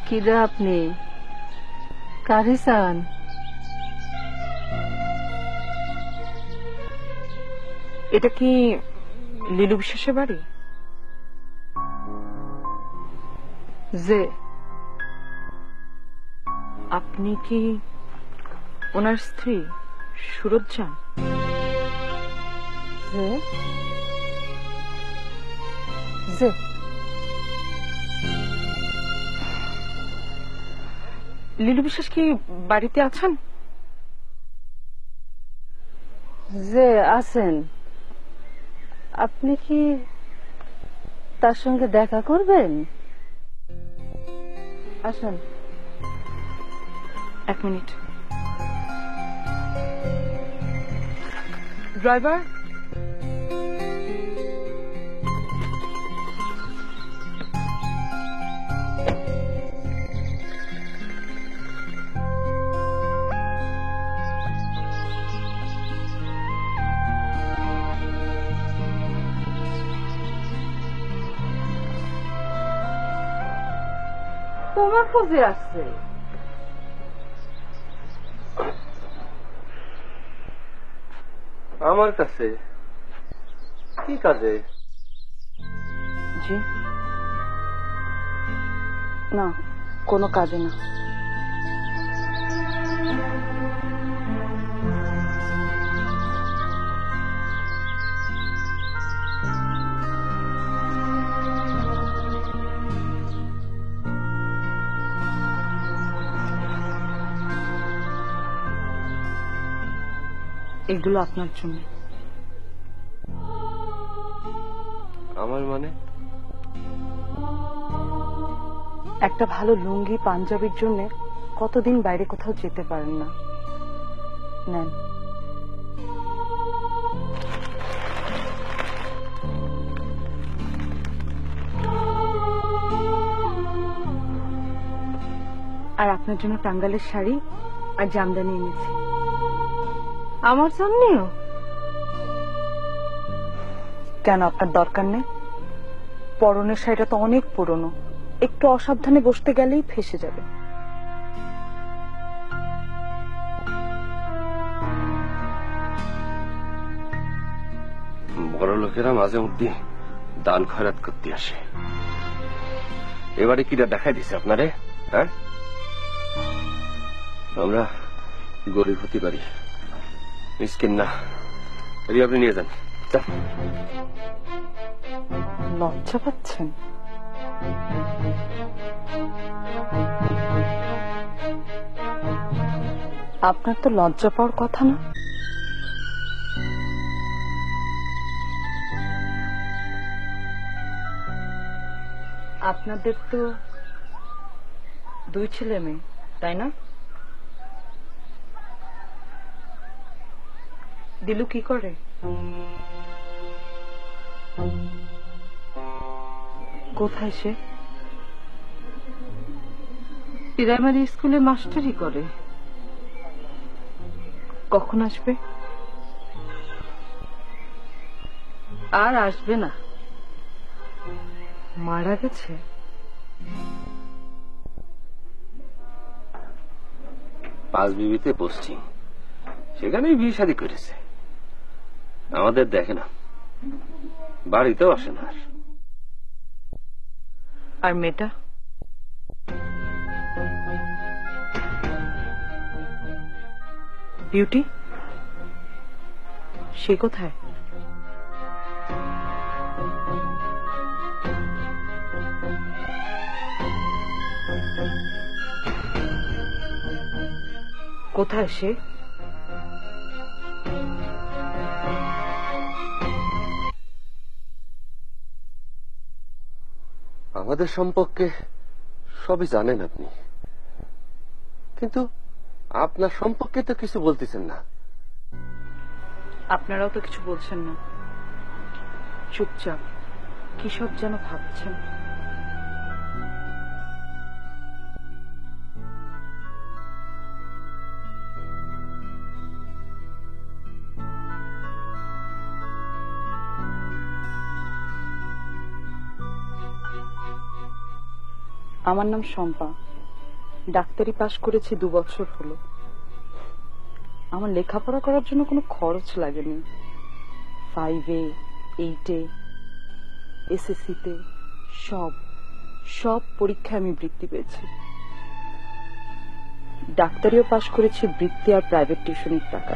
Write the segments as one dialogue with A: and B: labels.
A: কিরা আপনি কারে চান?
B: এটা কি লিলু বিশ্বাসের বাড়ি?
A: যে
B: আপনি কি ওনার স্ত্রী সুরজ্জা?
A: যে যে
B: লিলু বিশ্বাস কি বাড়িতে আছেন?
A: যে আছেন, আপনি কি তার সঙ্গে দেখা করবেন? আসুন।
B: এক মিনিট। ড্রাইভার,
A: তোমার খোঁজে আসছে।
C: আমার কাছে কি কাজে?
B: জি না, কোনো কাজে না। এগুলো আপনার জন্য।
C: আমার মানে?
B: একটা ভালো লুঙ্গি পাঞ্জাবির জন্য কতদিন বাইরে কোথাও যেতে পারেন না। নেন। আর আপনার জন্য টাঙ্গালের শাড়ি আর জামদানি এনেছি।
A: আমার জন্যও?
B: কেন, আপনার দরকার নেই? পরনের শাড়িটা তো অনেক পুরনো, একটু অসাবধানে বসতে গেলেই ফেসে যাবে।
C: বড় লোকেরা মাঝে মধ্যে দান খয়রাত করতে আসে। এবারে কিটা দেখাই দিছে আপনারে? হ্যাঁ, আমরা গরিব হতে পারি, মিসকিন না। আপনি নিয়ে যান।
B: লজ্জা পাচ্ছেন? আপনার তো লজ্জা পাওয়ার কথা না। আপনাদের তো 2 ছেলে মেয়ে, তাই না? দিলু কি করে? কোথায় সে?
A: প্রাইমারি স্কুলে মাস্টারি করে।
B: কখন আসবে?
A: আর আসবে না,
B: মারা গেছে।
C: পাঁচ বিবিতে পশ্চিম, সেখানেই বিয়ে শাদী করেছে। আমাদের দেখে না, বাড়িতেও আসে না।
B: আর মেয়েটা? বিউটি, সে কোথায়? কোথায় সে?
C: আমাদের সম্পর্কে সবই জানেন আপনি, কিন্তু আপনার সম্পর্কে তো কিছু বলতেছেন না।
B: আপনারাও তো কিছু বলছেন না, চুপচাপ কি সব যেন ভাবছেন। আমার নাম শম্পা, ডাক্তারি পাশ করেছি 2 বছর হলো। আমার লেখাপড়া করার জন্য কোনো খরচ লাগেনি। 5-এ, 8-এ, এসএসসিতে সব পরীক্ষায় আমি বৃত্তি পেয়েছি। ডাক্তারিও পাশ করেছি বৃত্তি আর প্রাইভেট টিউশনের টাকা।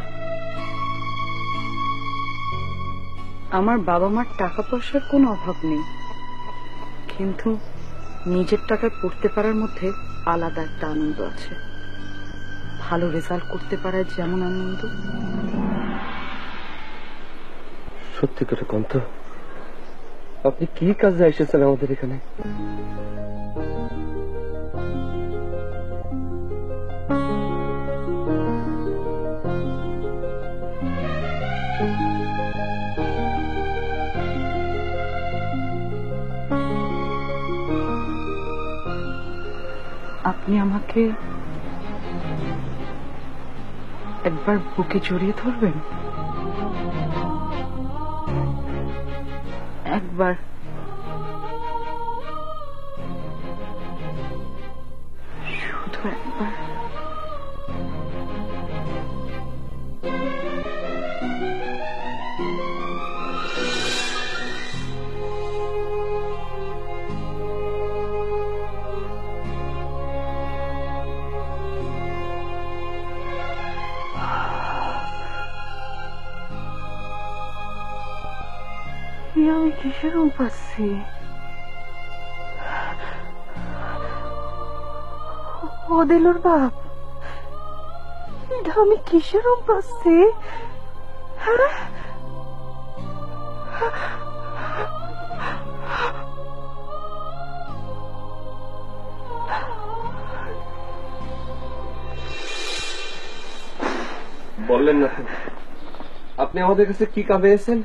B: আমার বাবা মার টাকা পয়সার কোনো অভাব নেই, কিন্তু নিজের টাকায় পড়তে পারার মধ্যে আলাদা একটা আনন্দ আছে। ভালো রেজাল্ট করতে পারায় যেমন আনন্দ।
C: সত্যি করে কোন তো, আপনি কি কাজে এসেছেন আমাদের এখানে?
B: আপনি আমাকে একবার বুকে জড়িয়ে ধরবেন? একবার। শুধু একবার। আমি কিসের রূপ পাচ্ছি? ও দিলুর বাপ, এটা আমি কিসের রূপ পাচ্ছি? হ্যাঁ,
C: বললেন না তো, আপনি আমাদের কাছে কি কাজে এসেছেন?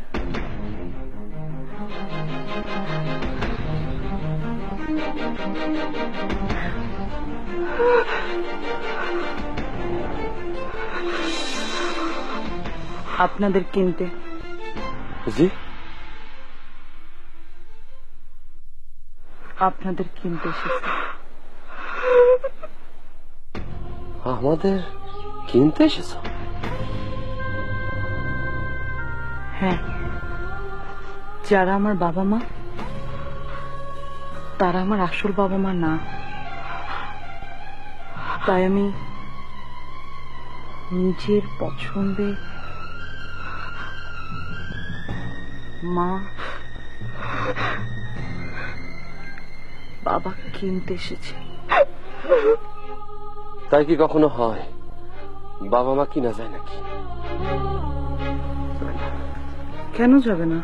B: আপনাদের কিনতে।
C: জি,
B: আপনাদের কিনতে এসেছি।
C: আমাদের কিনতে এসেছ?
B: হ্যাঁ, যারা আমার বাবা মা তারা আমার আসল বাবা মা না। তাই আমি নিজের পছন্দে মা বাবা কিনতে এসেছি।
C: তাই কি কখনো হয়? বাবা মা কিনা যায় নাকি?
B: কেন যাবে না?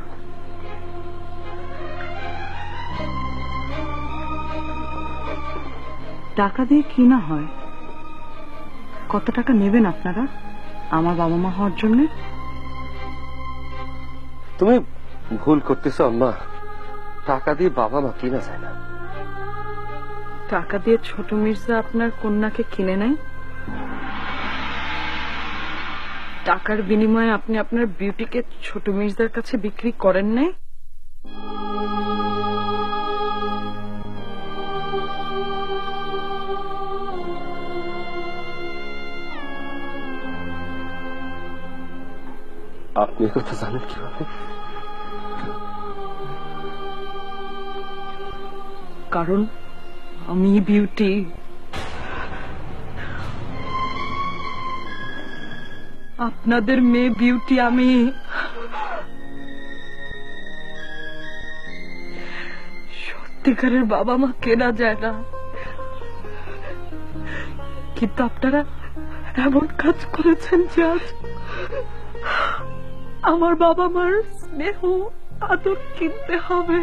B: টাকা দিয়ে কিনা হয়। কত টাকা নেবেন আপনারা আমার বাবা মা হওয়ার জন্য?
C: তুমি ভুল করতেছো আম্মা, টাকা দিয়ে বাবা মা কিনা যায় না।
B: টাকা দিয়ে ছোট মির্জা আপনার কন্যাকে কিনে নেয়। টাকার বিনিময়ে আপনি আপনার বিউটিকে ছোট মির্জার কাছে বিক্রি করেন নাই।
C: আপনি কথা জানেন কিভাবে?
B: কারণ আমি বিউটি। আপনাদের মেয়ে বিউটি আমি। সত্যিকারের বাবা মা কেনা যায় না। কিন্তু আপনারা এমন কাজ করেছেন যে আজ আমার বাবা মার স্নেহ আদর কিনতে হবে।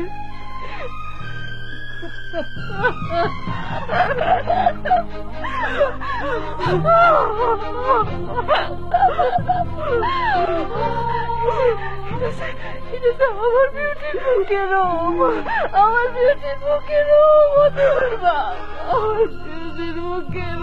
A: আমার বিউটির বুকের আমার বিউটির বুকের আমার বিউটির বুকের